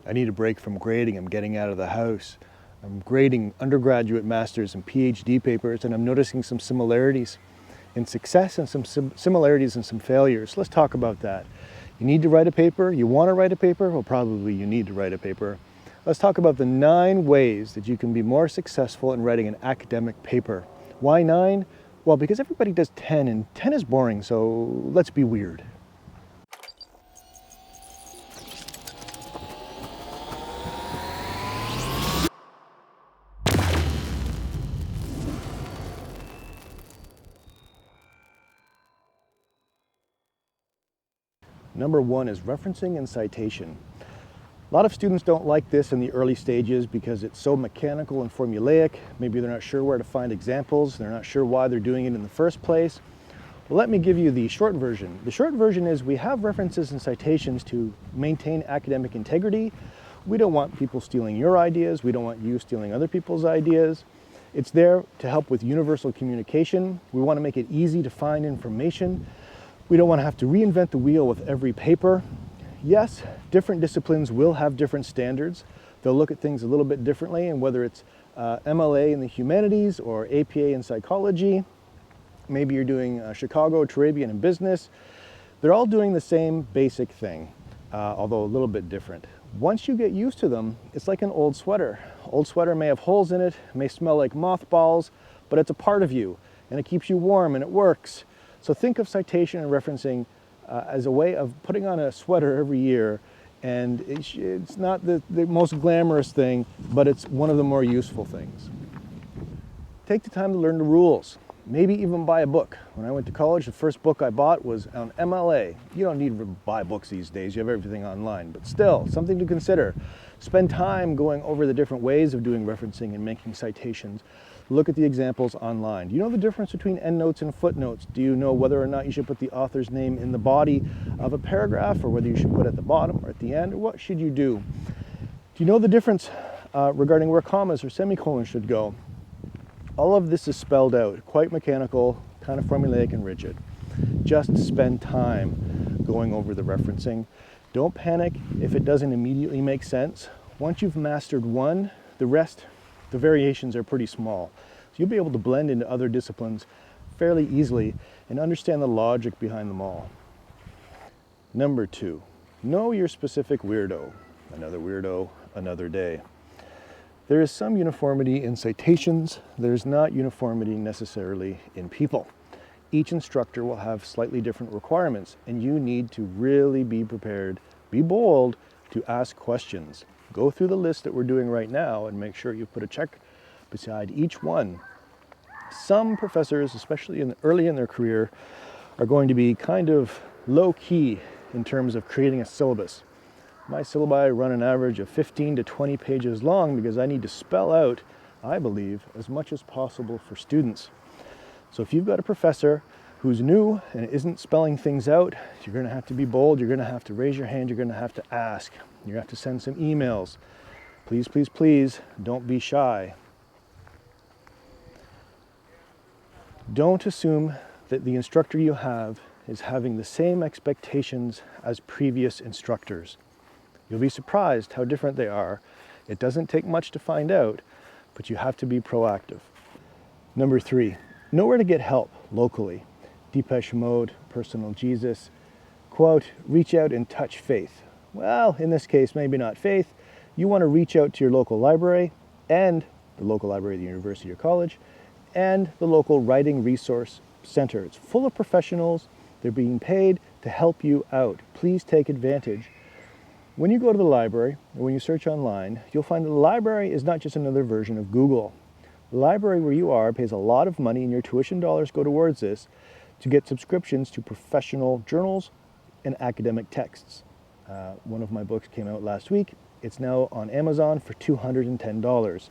I need a break from grading. I'm getting out of the house. I'm grading undergraduate, master's, and PhD papers, and I'm noticing some similarities in success and some similarities in some failures. Let's talk about that. You need to write a paper. You want to write a paper? Well, probably you need to write a paper. Let's talk about the 9 ways that you can be more successful in writing an academic paper. Why 9? Well, because everybody does 10, and 10 is boring, so let's be weird. Number 1 is referencing and citation. A lot of students don't like this in the early stages because it's so mechanical and formulaic. Maybe they're not sure where to find examples. They're not sure why they're doing it in the first place. Well, let me give you the short version. The short version is we have references and citations to maintain academic integrity. We don't want people stealing your ideas. We don't want you stealing other people's ideas. It's there to help with universal communication. We want to make it easy to find information. We don't want to have to reinvent the wheel with every paper. Yes, different disciplines will have different standards. They'll look at things a little bit differently, and whether it's MLA in the humanities or APA in psychology, maybe you're doing Chicago, Turabian in business, they're all doing the same basic thing, although a little bit different. Once you get used to them, it's like an old sweater. Old sweater may have holes in it, may smell like mothballs, but it's a part of you, and it keeps you warm, and it works. So think of citation and referencing as a way of putting on a sweater every year, and it's not the most glamorous thing, but it's one of the more useful things. Take the time to learn the rules. Maybe even buy a book. When I went to college, the first book I bought was on MLA. You don't need to buy books these days, you have everything online, but still, something to consider. Spend time going over the different ways of doing referencing and making citations. Look at the examples online. Do you know the difference between endnotes and footnotes? Do you know whether or not you should put the author's name in the body of a paragraph, or whether you should put it at the bottom or at the end, or what should you do? Do you know the difference regarding where commas or semicolons should go? All of this is spelled out, quite mechanical, kind of formulaic and rigid. Just spend time going over the referencing. Don't panic if it doesn't immediately make sense. Once you've mastered one, the rest, the variations are pretty small. So you'll be able to blend into other disciplines fairly easily and understand the logic behind them all. Number 2, know your specific weirdo. Another weirdo, another day. There is some uniformity in citations. There's not uniformity necessarily in people. Each instructor will have slightly different requirements, and you need to really be prepared, be bold to ask questions. Go through the list that we're doing right now and make sure you put a check beside each one. Some professors, especially early in their career, are going to be kind of low-key in terms of creating a syllabus. My syllabi run an average of 15 to 20 pages long because I need to spell out, I believe, as much as possible for students. So if you've got a professor who's new and isn't spelling things out, you're going to have to be bold, you're going to have to raise your hand, you're going to have to ask, you're going to have to send some emails. Please, please, please, don't be shy. Don't assume that the instructor you have is having the same expectations as previous instructors. You'll be surprised how different they are. It doesn't take much to find out, but you have to be proactive. Number 3, know where to get help locally. Depeche Mode, Personal Jesus. Quote, reach out and touch faith. Well, in this case, maybe not faith. You want to reach out to your local library, and the local library of the university or college, and the local writing resource center. It's full of professionals. They're being paid to help you out. Please take advantage. When you go to the library, or when you search online, you'll find that the library is not just another version of Google. The library where you are pays a lot of money, and your tuition dollars go towards this, to get subscriptions to professional journals and academic texts. One of my books came out last week. It's now on Amazon for $210.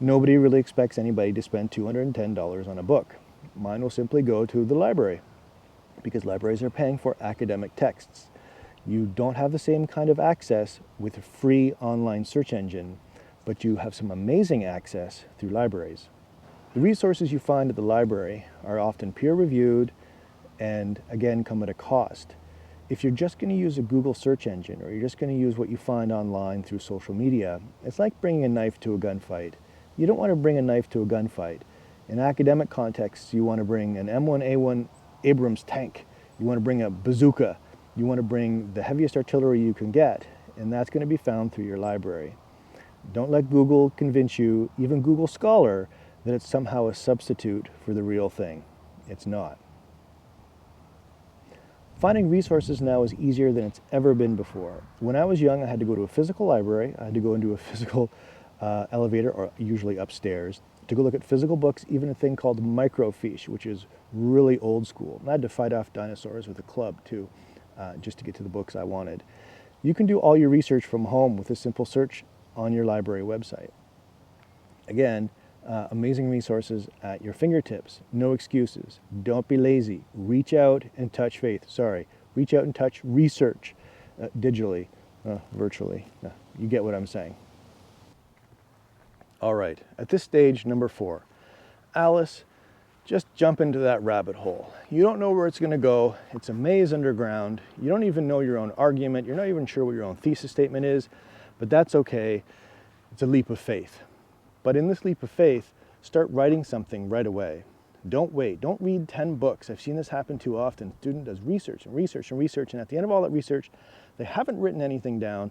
Nobody really expects anybody to spend $210 on a book. Mine will simply go to the library, because libraries are paying for academic texts. You don't have the same kind of access with a free online search engine, but you have some amazing access through libraries. The resources you find at the library are often peer-reviewed and, again, come at a cost. If you're just going to use a Google search engine, or you're just going to use what you find online through social media, it's like bringing a knife to a gunfight. You don't want to bring a knife to a gunfight. In academic contexts, you want to bring an M1A1 Abrams tank. You want to bring a bazooka. You want to bring the heaviest artillery you can get, and that's going to be found through your library. Don't let Google convince you, even Google Scholar, that it's somehow a substitute for the real thing. It's not. Finding resources now is easier than it's ever been before. When I was young, I had to go to a physical library. I had to go into a physical elevator, or usually upstairs, to go look at physical books, even a thing called microfiche, which is really old school. And I had to fight off dinosaurs with a club too, just to get to the books I wanted. You can do all your research from home with a simple search on your library website. Again, amazing resources at your fingertips. No excuses. Don't be lazy. Reach out and touch faith. Sorry, reach out and touch research digitally, virtually. You get what I'm saying. All right, at this stage, number 4, Alice, just jump into that rabbit hole. You don't know where it's going to go. It's a maze underground. You don't even know your own argument. You're not even sure what your own thesis statement is, but that's okay. It's a leap of faith. But in this leap of faith, start writing something right away. Don't wait. Don't read 10 books. I've seen this happen too often. Student does research and research and research, and at the end of all that research, they haven't written anything down.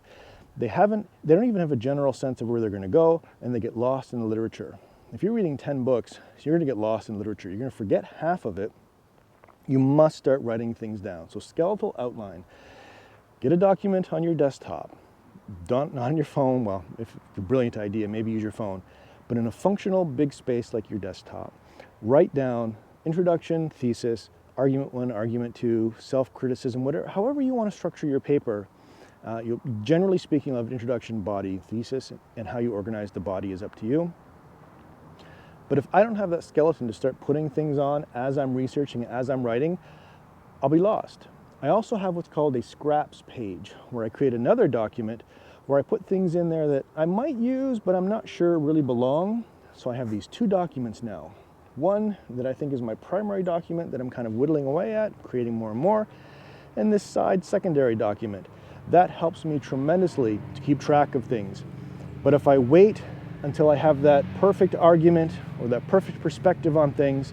They don't even have a general sense of where they're going to go, and they get lost in the literature. If you're reading 10 books, you're going to get lost in literature. You're going to forget half of it. You must start writing things down. So skeletal outline. Get a document on your desktop. Not on your phone. Well, if it's a brilliant idea, maybe use your phone. But in a functional big space like your desktop, write down introduction, thesis, argument 1, argument 2, self-criticism, whatever, however you want to structure your paper. Generally speaking, of introduction, body, thesis, and how you organize the body is up to you. But if I don't have that skeleton to start putting things on as I'm researching, as I'm writing, I'll be lost. I also have what's called a scraps page, where I create another document where I put things in there that I might use, but I'm not sure really belong. So I have these 2 documents now. One that I think is my primary document that I'm kind of whittling away at, creating more and more, and this side secondary document. That helps me tremendously to keep track of things. But if I wait until I have that perfect argument or that perfect perspective on things,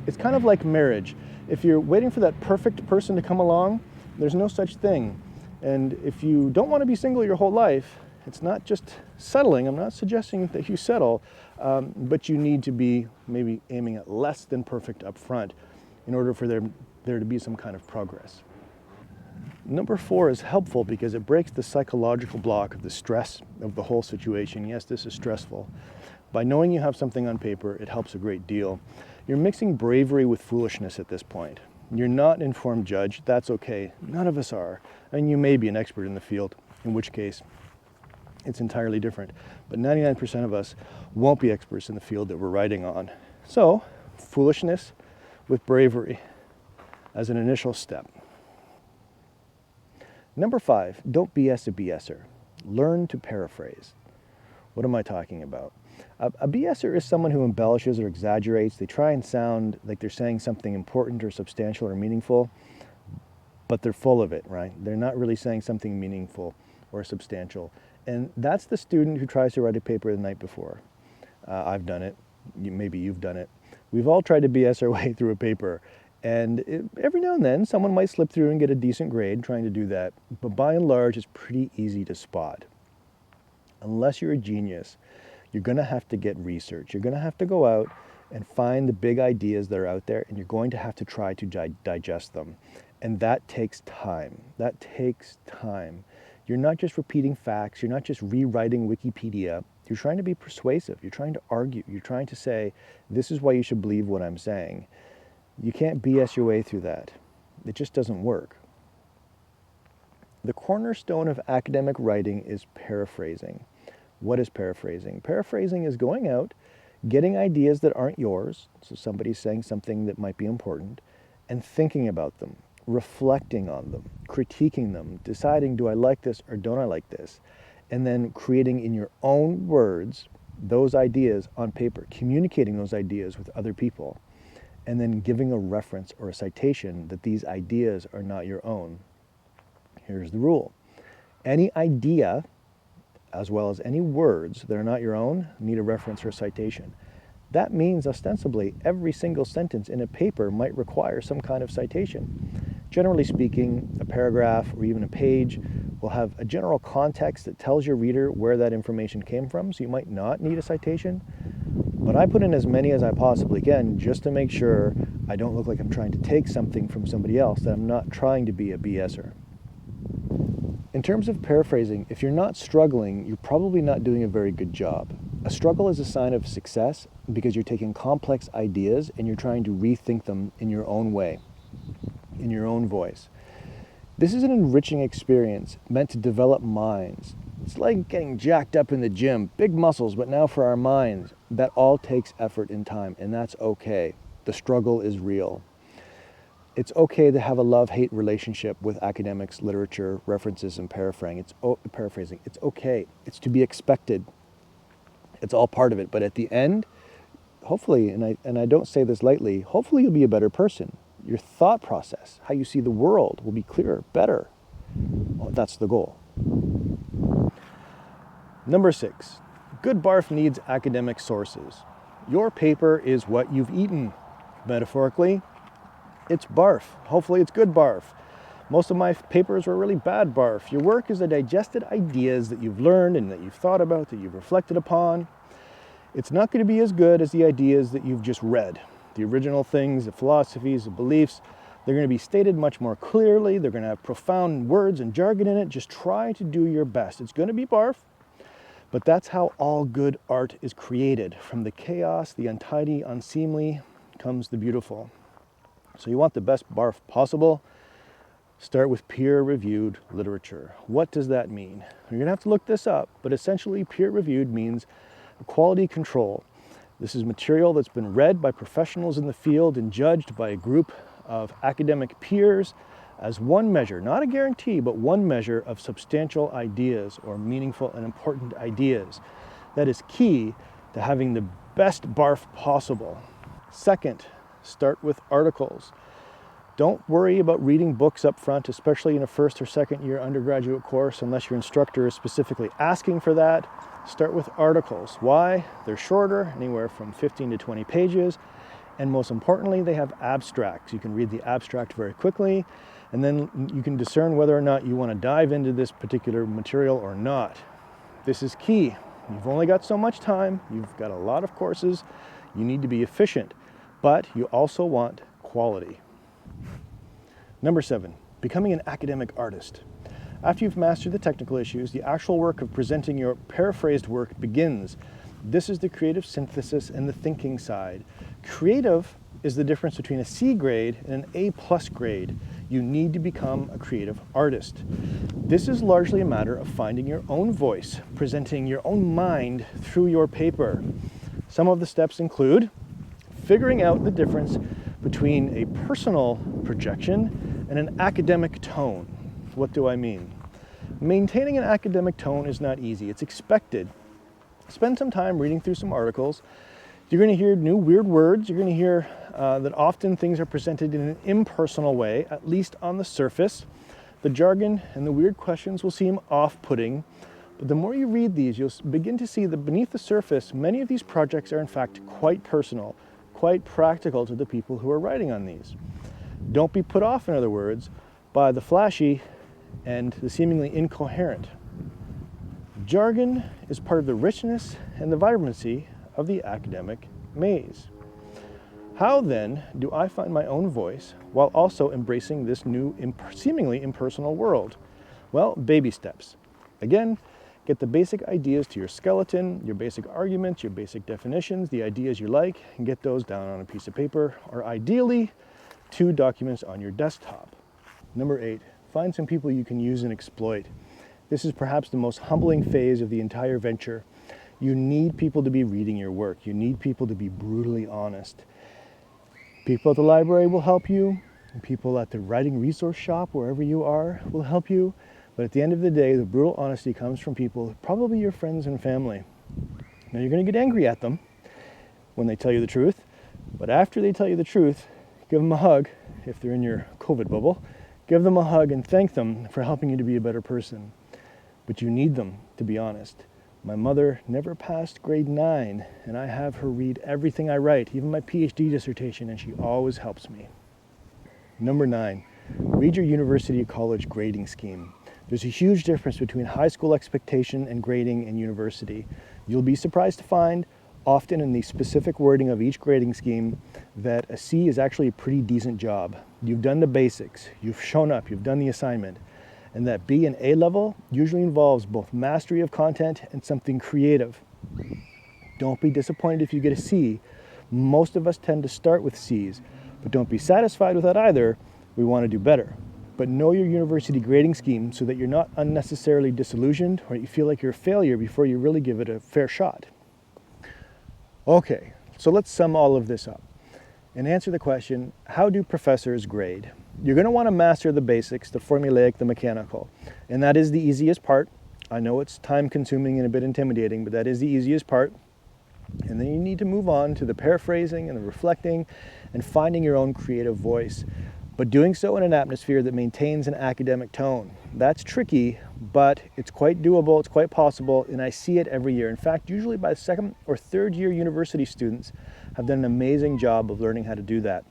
it's kind of like marriage. If you're waiting for that perfect person to come along, there's no such thing. And if you don't want to be single your whole life, it's not just settling. I'm not suggesting that you settle, but you need to be maybe aiming at less than perfect up front in order for there to be some kind of progress. Number 4 is helpful because it breaks the psychological block of the stress of the whole situation. Yes, this is stressful. By knowing you have something on paper, it helps a great deal. You're mixing bravery with foolishness at this point. You're not an informed judge. That's okay. None of us are. And you may be an expert in the field, in which case it's entirely different. But 99% of us won't be experts in the field that we're writing on. So, foolishness with bravery as an initial step. Number 5, don't BS a BSer. Learn to paraphrase. What am I talking about? A BSer is someone who embellishes or exaggerates. They try and sound like they're saying something important or substantial or meaningful, but they're full of it, right? They're not really saying something meaningful or substantial. And that's the student who tries to write a paper the night before. I've done it. Maybe you've done it. We've all tried to BS our way through a paper. And every now and then, someone might slip through and get a decent grade trying to do that. But by and large, it's pretty easy to spot. Unless you're a genius, you're going to have to get research. You're going to have to go out and find the big ideas that are out there, and you're going to have to try to digest them. And that takes time. That takes time. You're not just repeating facts. You're not just rewriting Wikipedia. You're trying to be persuasive. You're trying to argue. You're trying to say, this is why you should believe what I'm saying. You can't BS your way through that. It just doesn't work. The cornerstone of academic writing is paraphrasing. What is paraphrasing? Paraphrasing is going out, getting ideas that aren't yours, so somebody's saying something that might be important, and thinking about them, reflecting on them, critiquing them, deciding, do I like this or don't I like this? And then creating in your own words those ideas on paper, communicating those ideas with other people, and then giving a reference or a citation that these ideas are not your own. Here's the rule. Any idea, as well as any words that are not your own, need a reference or a citation. That means ostensibly every single sentence in a paper might require some kind of citation. Generally speaking, a paragraph or even a page will have a general context that tells your reader where that information came from, so you might not need a citation. But I put in as many as I possibly can just to make sure I don't look like I'm trying to take something from somebody else, that I'm not trying to be a BSer. In terms of paraphrasing, if you're not struggling, you're probably not doing a very good job. A struggle is a sign of success because you're taking complex ideas and you're trying to rethink them in your own way, in your own voice. This is an enriching experience meant to develop minds. It's like getting jacked up in the gym, big muscles, but now for our minds. That all takes effort and time, and that's okay. The struggle is real. It's okay to have a love-hate relationship with academics, literature, references, and paraphrasing. It's okay. It's to be expected. It's all part of it. But at the end, hopefully, and I don't say this lightly, hopefully you'll be a better person. Your thought process, how you see the world, will be clearer, better. Well, that's the goal. Number 6, good barf needs academic sources. Your paper is what you've eaten. Metaphorically, it's barf. Hopefully it's good barf. Most of my papers were really bad barf. Your work is the digested ideas that you've learned and that you've thought about, that you've reflected upon. It's not going to be as good as the ideas that you've just read. The original things, the philosophies, the beliefs, they're going to be stated much more clearly. They're going to have profound words and jargon in it. Just try to do your best. It's going to be barf, but that's how all good art is created. From the chaos, the untidy, unseemly, comes the beautiful. So you want the best barf possible. Start with peer-reviewed literature. What does that mean? You're going to have to look this up, but essentially peer-reviewed means quality control. This is material that's been read by professionals in the field and judged by a group of academic peers as one measure, not a guarantee, but one measure of substantial ideas or meaningful and important ideas. That is key to having the best barf possible. Second, start with articles. Don't worry about reading books up front, especially in a first or second year undergraduate course, unless your instructor is specifically asking for that. Start with articles. Why? They're shorter, anywhere from 15 to 20 pages, and most importantly, they have abstracts. You can read the abstract very quickly, and then you can discern whether or not you want to dive into this particular material or not. This is key. You've only got so much time. You've got a lot of courses. You need to be efficient, but you also want quality. Number 7, becoming an academic artist. After you've mastered the technical issues, the actual work of presenting your paraphrased work begins. This is the creative synthesis and the thinking side. Creative is the difference between a C grade and an A+ grade. You need to become a creative artist. This is largely a matter of finding your own voice, presenting your own mind through your paper. Some of the steps include figuring out the difference between a personal projection and an academic tone. What do I mean? Maintaining an academic tone is not easy. It's expected. Spend some time reading through some articles. You're going to hear new weird words. You're going to hear that often things are presented in an impersonal way, at least on the surface. The jargon and the weird questions will seem off-putting, but the more you read these, you'll begin to see that beneath the surface, many of these projects are in fact quite personal, quite practical to the people who are writing on these. Don't be put off, in other words, by the flashy and the seemingly incoherent. Jargon is part of the richness and the vibrancy of the academic maze. How then do I find my own voice while also embracing this new seemingly impersonal world? Well, baby steps. Again, get the basic ideas to your skeleton, your basic arguments, your basic definitions, the ideas you like, and get those down on a piece of paper, or ideally, 2 documents on your desktop. Number 8, find some people you can use and exploit. This is perhaps the most humbling phase of the entire venture. You need people to be reading your work. You need people to be brutally honest. People at the library will help you. People at the writing resource shop, wherever you are, will help you. But at the end of the day, the brutal honesty comes from people, probably your friends and family. Now, you're going to get angry at them when they tell you the truth. But after they tell you the truth, give them a hug. If they're in your COVID bubble, give Give them a hug and thank them for helping you to be a better person. But you need them, to be honest. My mother never passed grade 9, and I have her read everything I write, even my PhD dissertation, and she always helps me. Number 9, read your university or college grading scheme. There's a huge difference between high school expectation and grading in university. You'll be surprised to find, often in the specific wording of each grading scheme, that a C is actually a pretty decent job. You've done the basics, you've shown up, you've done the assignment. And that B and A level usually involves both mastery of content and something creative. Don't be disappointed if you get a C. Most of us tend to start with C's, but don't be satisfied with that either. We want to do better. But know your university grading scheme so that you're not unnecessarily disillusioned or you feel like you're a failure before you really give it a fair shot. Okay, so let's sum all of this up and answer the question, how do professors grade? You're going to want to master the basics, the formulaic, the mechanical, and that is the easiest part. I know it's time consuming and a bit intimidating, but that is the easiest part. And then you need to move on to the paraphrasing and the reflecting and finding your own creative voice, but doing so in an atmosphere that maintains an academic tone. That's tricky, but it's quite doable, it's quite possible, and I see it every year. In fact, usually by second or third year university students have done an amazing job of learning how to do that.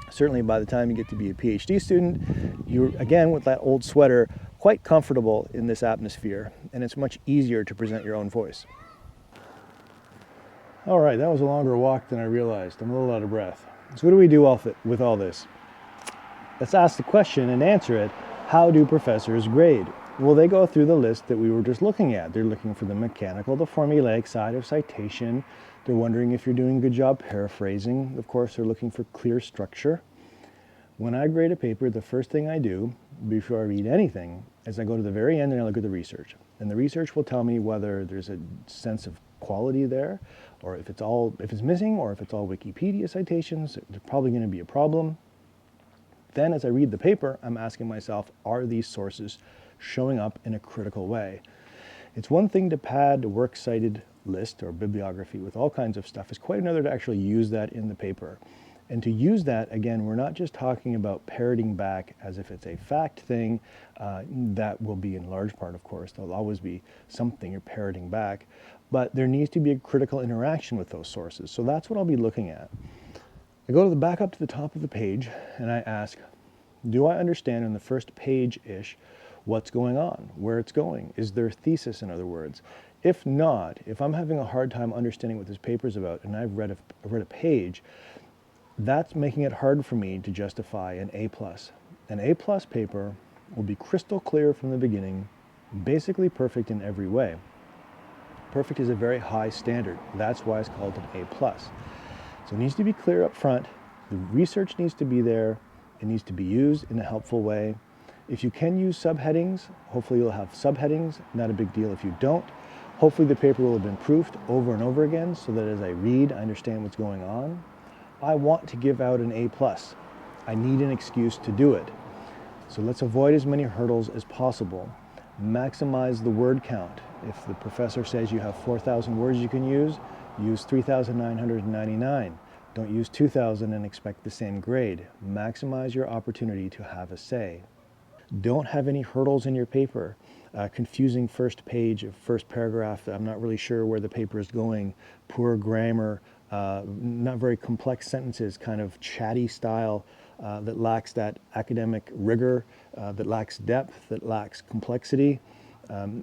Certainly by the time you get to be a PhD student, you're, again, with that old sweater, quite comfortable in this atmosphere, and it's much easier to present your own voice. All right, that was a longer walk than I realized. I'm a little out of breath. So what do we do with all this? Let's ask the question and answer it. How do professors grade? Well, they go through the list that we were just looking at. They're looking for the mechanical, the formulaic side of citation. They're wondering if you're doing a good job paraphrasing. Of course, they're looking for clear structure. When I grade a paper, the first thing I do before I read anything is I go to the very end and I look at the research. And the research will tell me whether there's a sense of quality there, or if it's missing, or if it's all Wikipedia citations. There's probably going to be a problem. Then as I read the paper, I'm asking myself, are these sources showing up in a critical way? It's one thing to pad a works cited list or bibliography with all kinds of stuff. It's quite another to actually use that in the paper. And to use that, again, we're not just talking about parroting back as if it's a fact thing. That will be in large part, of course. There'll always be something you're parroting back. But there needs to be a critical interaction with those sources. So that's what I'll be looking at. I go back up to the top of the page and I ask, do I understand in the first page-ish what's going on, where it's going? Is there a thesis, in other words? If not, if I'm having a hard time understanding what this paper is about and I've read a page, that's making it hard for me to justify an A+. An A+ paper will be crystal clear from the beginning, basically perfect in every way. Perfect is a very high standard. That's why it's called an A+. So it needs to be clear up front. The research needs to be there. It needs to be used in a helpful way. If you can use subheadings, hopefully you'll have subheadings. Not a big deal if you don't. Hopefully the paper will have been proofed over and over again so that as I read, I understand what's going on. I want to give out an A+. I need an excuse to do it. So let's avoid as many hurdles as possible. Maximize the word count. If the professor says you have 4,000 words you can use 3,999. Don't use 2,000 and expect the same grade. Maximize your opportunity to have a say. Don't have any hurdles in your paper. Confusing first page, first paragraph, I'm not really sure where the paper is going, poor grammar, not very complex sentences, kind of chatty style that lacks that academic rigor, that lacks depth, that lacks complexity.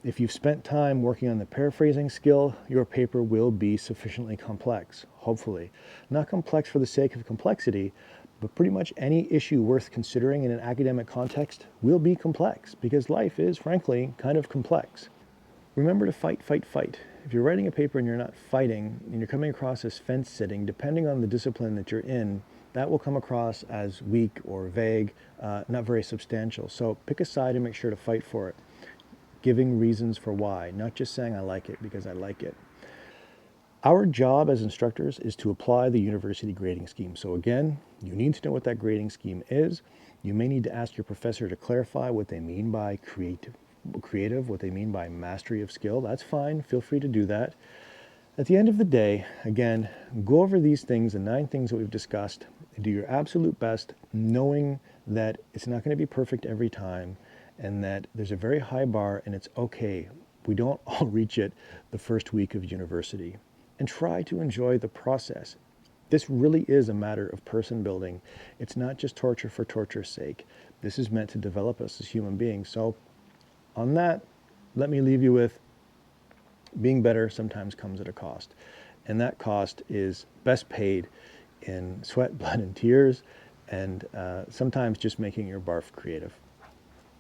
If you've spent time working on the paraphrasing skill, your paper will be sufficiently complex, hopefully. Not complex for the sake of complexity, but pretty much any issue worth considering in an academic context will be complex, because life is, frankly, kind of complex. Remember to fight, fight, fight. If you're writing a paper and you're not fighting, and you're coming across as fence sitting, depending on the discipline that you're in, that will come across as weak or vague, not very substantial. So pick a side and make sure to fight for it. Giving reasons for why, not just saying I like it because I like it. Our job as instructors is to apply the university grading scheme. So again, you need to know what that grading scheme is. You may need to ask your professor to clarify what they mean by creative, what they mean by mastery of skill. That's fine, feel free to do that. At the end of the day, again, go over these things, the 9 things that we've discussed, do your absolute best, knowing that it's not going to be perfect every time and that there's a very high bar and it's okay. We don't all reach it the first week of university. And try to enjoy the process. This really is a matter of person building. It's not just torture for torture's sake. This is meant to develop us as human beings. So on that, let me leave you with being better sometimes comes at a cost. And that cost is best paid in sweat, blood, and tears, and sometimes just making your barf creative.